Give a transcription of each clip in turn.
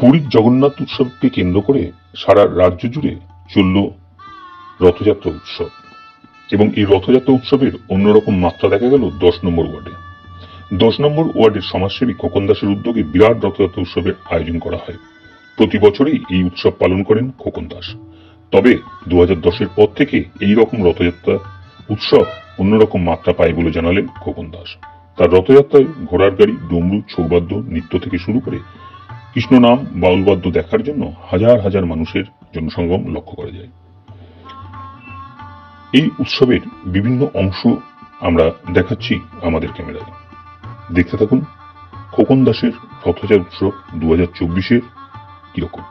পুরীর জগন্নাথ উৎসবকে কেন্দ্র করে সারা রাজ্য জুড়ে চলল রথযাত্রা উৎসব, এবং এই রথযাত্রা উৎসবের অন্যরকম মাত্রা দেখা গেল 10 নম্বর ওয়ার্ডে। 10 নম্বর ওয়ার্ডের সমাজসেবী খোকন দাসের উদ্যোগে বিরাট রথযাত্রা উৎসবের আয়োজন করা হয়। প্রতি বছরই এই উৎসব পালন করেন খোকন দাস। তবে 2010-এর পর থেকে এই রকম রথযাত্রা উৎসব অন্যরকম মাত্রা পায় বলে জানালেন খোকন দাস। তার রথযাত্রায় ঘোড়ার গাড়ি, ডমরু, ছৌবাদ্য, নৃত্য থেকে শুরু করে কৃষ্ণ নাম, বাউলবাদ্য দেখার জন্য হাজার হাজার মানুষের জনসঙ্গম লক্ষ্য করা যায়। এই উৎসবের বিভিন্ন অংশ আমরা দেখাচ্ছি আমাদের ক্যামেরায়। দেখতে থাকুন খোকন দাসের রথযাত্রা উৎসব 2024-এর কিরকম।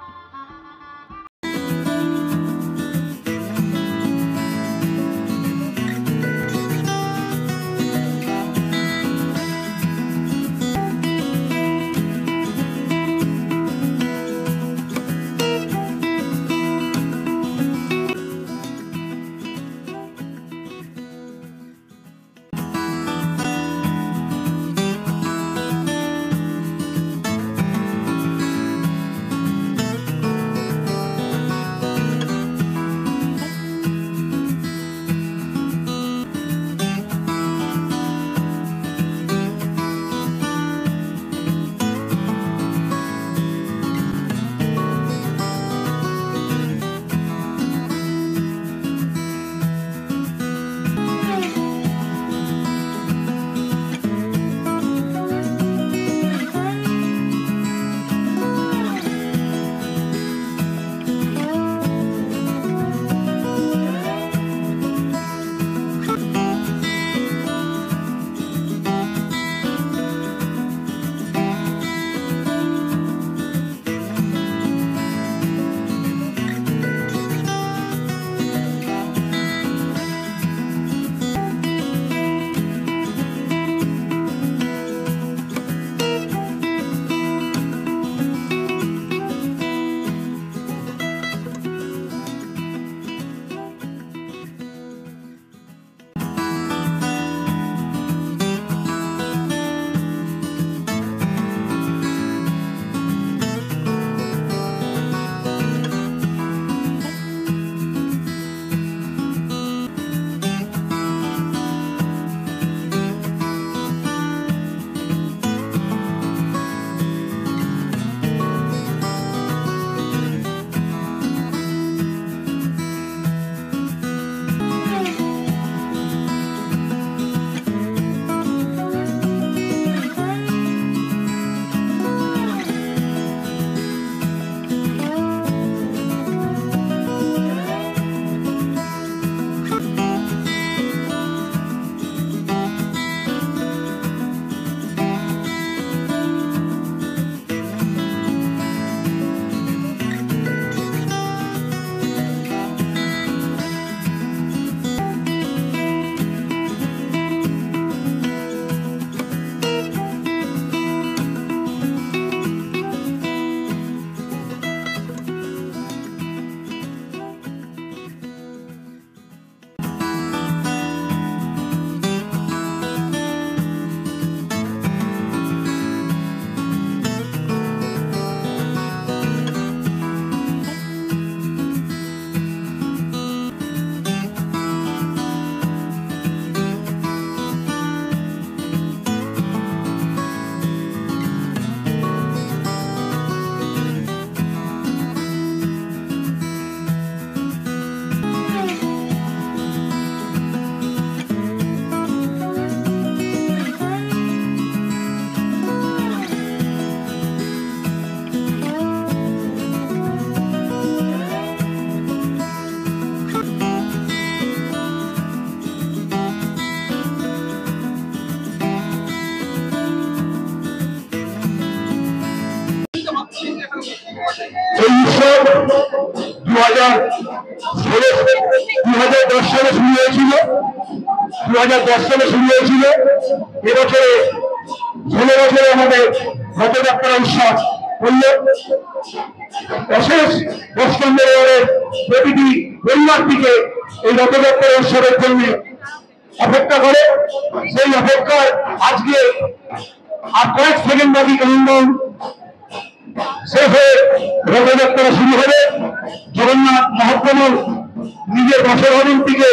এই উৎসব 2010 সালে শুরু হয়েছিল। 2010 সালে শুরু হয়েছিল। এবছরে 16 বছরে আমাদের রথযাত্রা উৎসব করল। অশেষ পশ্চিমবঙ্গের প্রতিটি পরিবার থেকে এই রথযাত্রা উৎসবের জন্য অপেক্ষা করে। সেই অপেক্ষার আজকে আর কয়েক সেকেন্ড বাকি কাউন্টডাউন শেষ হয়ে রথযাত্রা শুরু হবে। জগন্নাথ মহাপ্রভু নিজের বাসভবন থেকে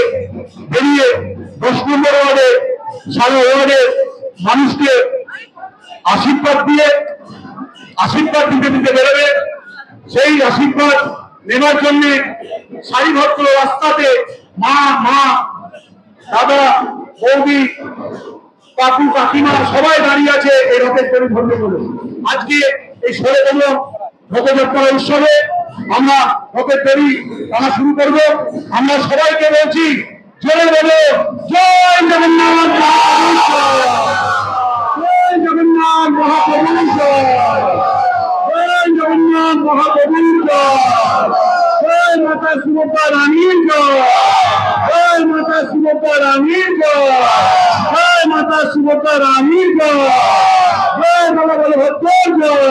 বেরিয়ে 10 নম্বর ওয়ার্ডে সারা ওয়ার্ডের মানুষকে আশীর্বাদ দিতে দিতে বেরোবে। সেই আশীর্বাদ নেবার জন্য সারিবদ্ধ রাস্তাতে মা দাদা বৌদি কাকু কাকিমা সবাই দাঁড়িয়ে আছে এই রথের তৈরি ধরবে বলে। আজকে এই 16তম রথযাত্রা উৎসবে আমরা রথের তৈরি টানা শুরু করবো। আমরা সবাইকে বলছি জোরে বলো জয় জগন্নাথ জয় জগন্নাথ মহাপ্রভু জয় জগন্নাথ মহাপ্রভু জয় মাতা সুভদ্রা রানীর জয় মাতা সুভদ্রা রানীর জয় মাতা সুভদ্রা রানীর জয় বাবা বলভদ্র জয়